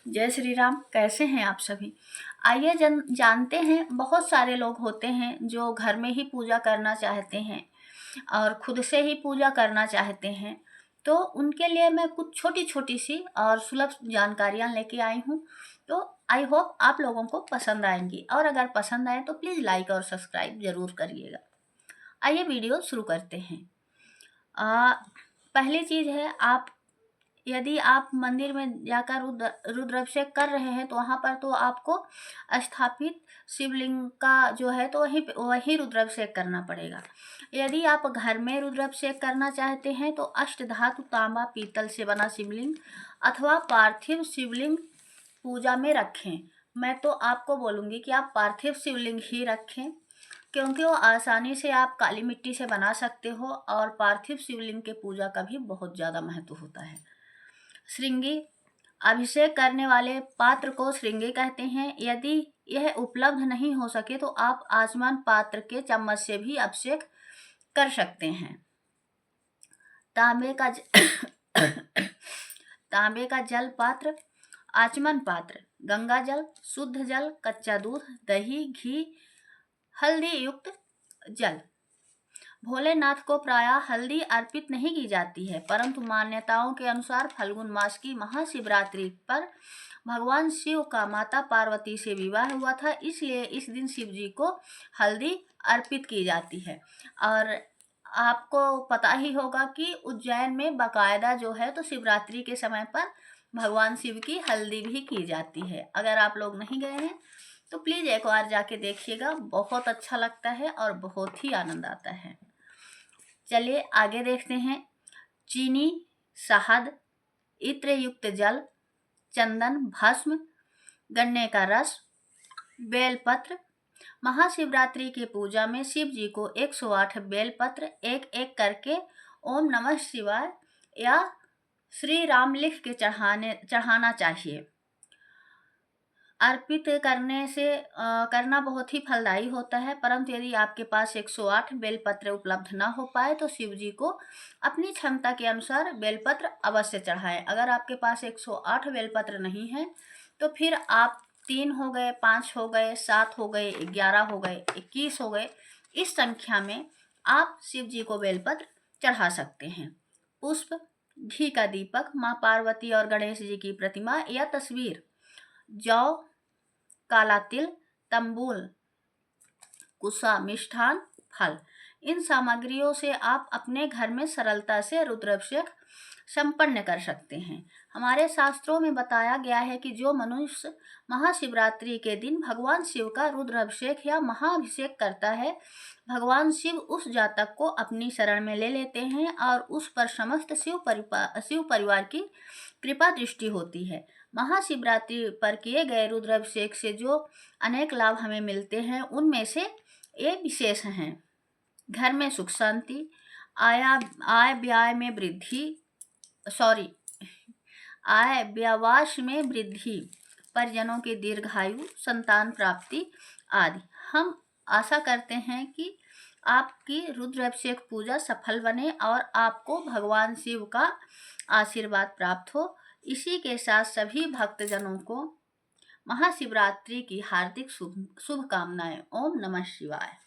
जय श्री राम। कैसे हैं आप सभी? आइए जानते हैं, बहुत सारे लोग होते हैं जो घर में ही पूजा करना चाहते हैं और खुद से ही पूजा करना चाहते हैं। तो उनके लिए मैं कुछ छोटी-छोटी सी और सुलभ जानकारियाँ लेके आई हूँ। तो आई होप आप लोगों को पसंद आएँगी और अगर पसंद आए तो प्लीज़ लाइक और सब्सक्राइब ज़रूर करिएगा। आइए वीडियो शुरू करते हैं। अ, पहली चीज़ है, आप यदि आप मंदिर में जाकर रुद्राभिषेक कर रहे हैं तो वहाँ पर तो आपको स्थापित शिवलिंग का जो है तो वहीं रुद्राभिषेक करना पड़ेगा। यदि आप घर में रुद्राभिषेक करना चाहते हैं तो अष्टधातु तांबा पीतल से बना शिवलिंग अथवा पार्थिव शिवलिंग पूजा में रखें। मैं तो आपको बोलूँगी कि आप पार्थिव शिवलिंग ही रखें, क्योंकि वो आसानी से आप काली मिट्टी से बना सकते हो और पार्थिव शिवलिंग के पूजा का भी बहुत ज़्यादा महत्व होता है। श्रृंगी, अभिषेक करने वाले पात्र को श्रृंगी कहते हैं। यदि यह उपलब्ध नहीं हो सके तो आप आचमन पात्र के चम्मच से भी अभिषेक कर सकते हैं। तांबे का तांबे का जल पात्र, आचमन पात्र, गंगा जल, शुद्ध जल, कच्चा दूध, दही, घी, हल्दी युक्त जल। भोलेनाथ को प्रायः हल्दी अर्पित नहीं की जाती है, परंतु मान्यताओं के अनुसार फाल्गुन मास की महाशिवरात्रि पर भगवान शिव का माता पार्वती से विवाह हुआ था, इसलिए इस दिन शिव जी को हल्दी अर्पित की जाती है। और आपको पता ही होगा कि उज्जैन में बाकायदा जो है तो शिवरात्रि के समय पर भगवान शिव की हल्दी भी की जाती है। अगर आप लोग नहीं गए हैं तो प्लीज़ एक बार जाके देखिएगा, बहुत अच्छा लगता है और बहुत ही आनंद आता है। चलिए आगे देखते हैं। चीनी, शहद, इत्र युक्त जल, चंदन, भस्म, गन्ने का रस, बेलपत्र। महाशिवरात्रि की पूजा में शिव जी को 108 बेलपत्र एक एक करके ओम नमः शिवाय या श्री राम लिख के चढ़ाना चाहिए। अर्पित करना बहुत ही फलदायी होता है, परंतु यदि आपके पास 108 बेलपत्र उपलब्ध ना हो पाए तो शिव जी को अपनी क्षमता के अनुसार बेलपत्र अवश्य चढ़ाएं। अगर आपके पास 108 बेलपत्र नहीं है तो फिर आप 3 हो गए, 5 हो गए, 7 हो गए, 11 हो गए, 21 हो गए, इस संख्या में आप शिव जी को बेलपत्र चढ़ा सकते हैं। पुष्प, घी का दीपक, माँ पार्वती और गणेश जी की प्रतिमा या तस्वीर, जौ, काला तिल, तंबूल, कुसा, मिष्ठान, फल। इन सामग्रियों से आप अपने घर में सरलता से रुद्राभिषेक संपन्न कर सकते हैं। हमारे शास्त्रों में बताया गया है कि जो मनुष्य महाशिवरात्रि के दिन भगवान शिव का रुद्राभिषेक या महाअभिषेक करता है, भगवान शिव उस जातक को अपनी शरण में ले लेते हैं और उस पर समस्त शिव परिवार की कृपा दृष्टि होती है। महाशिवरात्रि पर किए गए रुद्राभिषेक से जो अनेक लाभ हमें मिलते हैं, उनमें से ये विशेष हैं। घर में सुख शांति, आय व्यय में वृद्धि, आय व्यवास में वृद्धि, परिजनों की दीर्घायु, संतान प्राप्ति आदि। हम आशा करते हैं कि आपकी रुद्राभिषेक पूजा सफल बने और आपको भगवान शिव का आशीर्वाद प्राप्त हो। इसी के साथ सभी भक्तजनों को महाशिवरात्रि की हार्दिक शुभकामनाएं। ओम नमः शिवाय।